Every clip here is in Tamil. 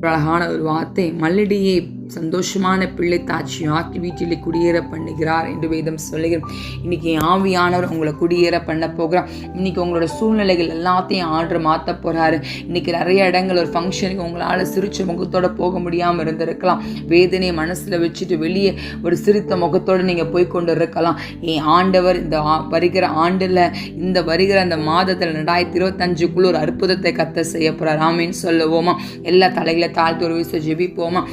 அழகான ஒரு வார்த்தை, மல்லடியை சந்தோஷமான பிள்ளை தாட்சி ஆக்கி வீட்டிலே குடியேற பண்ணுகிறார் என்று வேதம் சொல்லுகிறோம். இன்னைக்கு ஆவியானவர் உங்களை குடியேற பண்ண போகிறார். இன்னைக்கு உங்களோட சூழ்நிலைகள் எல்லாத்தையும் ஆர்டர் மாற்ற போறாரு. இன்னைக்கு நிறைய இடங்கள் ஒரு ஃபங்க்ஷனுக்கு உங்களால் சிரிச்ச முகத்தோட போக முடியாமல் இருந்திருக்கலாம். வேதனையை மனசில் வச்சுட்டு வெளியே ஒரு சிரித்த முகத்தோடு நீங்கள் போய் கொண்டு இருக்கலாம். என் ஆண்டவர் இந்த வருகிற ஆண்டில், இந்த வருகிற அந்த மாதத்தில் 2025 ஒரு அற்புதத்தை கத்த செய்ய போறார். ஆமீன் சொல்லுவோமா? எல்லா தலைகளை தாழ்த்து ஒரு விஷயம் ஜெபிப்போமா?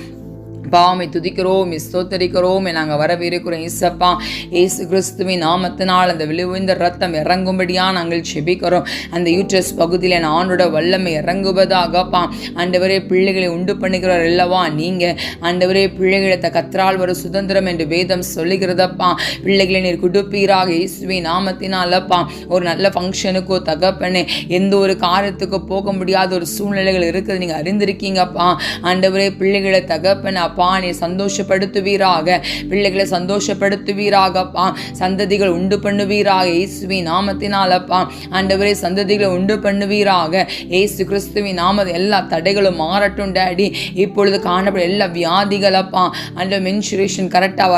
பாமை துதிக்கிறோம், ஸ்தோத்தரிக்கிறோம். நாங்கள் வரவிருக்கிறோம் இயேசப்பா. இயேசு கிறிஸ்துவின் நாமத்தினால் அந்த விழுவிந்த ரத்தம் இறங்கும்படியாக நாங்கள் செபிக்கிறோம். அந்த யூட்ரஸ் பகுதியில் ஆண்டோட வல்லமை இறங்குவதாகப்பா. ஆண்டவரே, பிள்ளைகளை உண்டு பண்ணுகிறார் அல்லவா நீங்கள். ஆண்டவரே, பிள்ளைகளை கத்தரால் ஒரு சுதந்திரம் என்று வேதம் சொல்லுகிறதப்பா. பிள்ளைகளை நீர் கொடுப்பீராக இயேசுவின் நாமத்தினாலப்பா. ஒரு நல்ல ஃபங்க்ஷனுக்கோ தகப்பனே, எந்த ஒரு காரியத்துக்கோ போக முடியாத ஒரு சூழ்நிலைகள் இருக்குது நீங்கள் அறிந்திருக்கீங்கப்பா. ஆண்டவரே, பிள்ளைகளை தகப்பனே அப்பா நீ சந்தோஷப்படுத்துவீராக. பிள்ளைகளை சந்தோஷப்படுத்துவீராகப்பா. சந்ததிகள் உண்டு பண்ணுவீராக இயேசுவின் நாமத்தினாலப்பா. ஆண்டவரே, சந்ததிகளை உண்டு பண்ணுவீராக இயேசு கிறிஸ்துவின் நாமத்தில். எல்லா தடைகளும் மாறட்டும் டாடி. இப்பொழுது காணப்படும் எல்லா வியாதிகளப்பா, அந்த மென்சுரேஷன் கரெக்டாக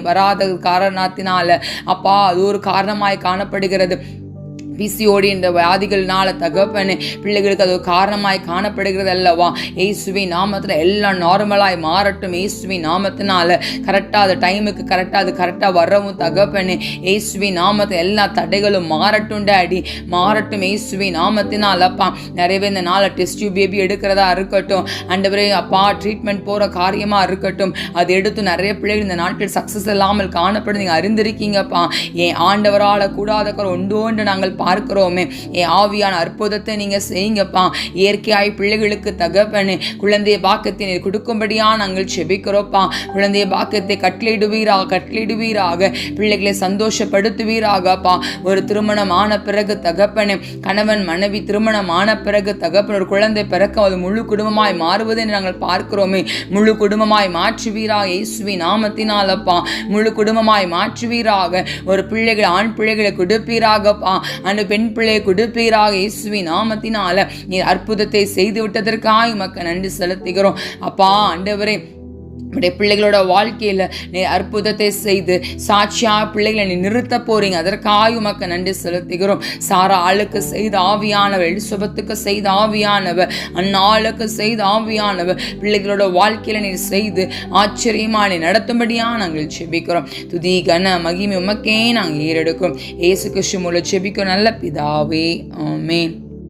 வராத காரணத்தினால அப்பா அது ஒரு காரணமாய் காணப்படுகிறது. பிசிஓடி என்ற வியாதிகள்னால தகப்பனே பிள்ளைகளுக்கு அது காரணமாய் காணப்படுகிறது அல்லவா. இயேசுவின் நாமத்தில் எல்லாம் நார்மலாய் மாறட்டும் இயேசுவின் நாமத்தினால. கரெக்டாக அது டைமுக்கு கரெக்டாக வரவும் தகப்பனே இயேசுவின் நாமத்தில் எல்லா தடைகளும் மாறட்டும் டாடி, மாறட்டும் இயேசுவின் நாமத்தினாலப்பா. நிறையவே இந்த நாளை டெஸ்ட் பேபி எடுக்கிறதா இருக்கட்டும், ஆண்டவரே அப்பா ட்ரீட்மெண்ட் போகிற காரியமாக இருக்கட்டும், அது எடுத்து நிறைய பிள்ளைகள் இந்த நாட்டில் சக்ஸஸ் இல்லாமல் காணப்படும் நீங்கள் அறிந்திருக்கீங்கப்பா. என் ஆண்டவரால் கூடாத ஒன்று நாங்கள் பார்க்கிறோமே. என் ஆவியான அற்புதத்தை நீங்க செய்யுங்கப்பா. இயற்கையாய் பிள்ளைகளுக்கு தகப்பனே குழந்தைய பாக்கியத்தை நீர் கொடுக்கும்படியா நாங்கள் செபிக்கிறோப்பா. குழந்தைய பாக்கியத்தை கட்டளிடுவீராக. பிள்ளைகளை சந்தோஷப்படுத்துவீராகப்பா. ஒரு திருமணம் ஆன பிறகு தகப்பனே, கணவன் மனைவி திருமணம் ஆன பிறகு தகப்பன் ஒரு குழந்தை பிறக்க அது முழு குடும்பமாய் மாறுவதை நாங்கள் பார்க்கிறோமே. முழு குடும்பமாய் மாற்றுவீராக இயேசுவின் நாமத்தினாலப்பா. முழு குடும்பமாய் மாற்றுவீராக. ஒரு பிள்ளைகள் ஆண் பிள்ளைகளை கொடுப்பீராகப்பா. பெண் பிள்ளையை கொடுப்பீராக இயேசுவின் நாமத்தினால. நீ அற்புதத்தை செய்து விட்டதற்காக உமக்கு நன்றி செலுத்துகிறோம் அப்பா. ஆண்டவரே, பிள்ளைகளோட வாழ்க்கையில் நீ அற்புதத்தை செய்து சாட்சியா பிள்ளைகளை நீ நிறுத்த போறீங்க. அதற்காக உமக்கு நன்றி செலுத்துகிறோம். சாரா ஆளுக்கு செய்த ஆவியானவர், எலிசபெத்துக்கு செய்த ஆவியானவர், அந்நாளுக்கு செய்த ஆவியானவர் பிள்ளைகளோட வாழ்க்கையில நீ செய்து ஆச்சரியமா நீ நடத்தும்படியா நாங்கள் செபிக்கிறோம். துதி கன மகிமை உமக்கே நாங்கள் ஏறெடுக்கிறோம். இயேசு கிறிஸ்து மூலம் செபிக்கிறோம் நல்ல பிதாவே, ஆமென்.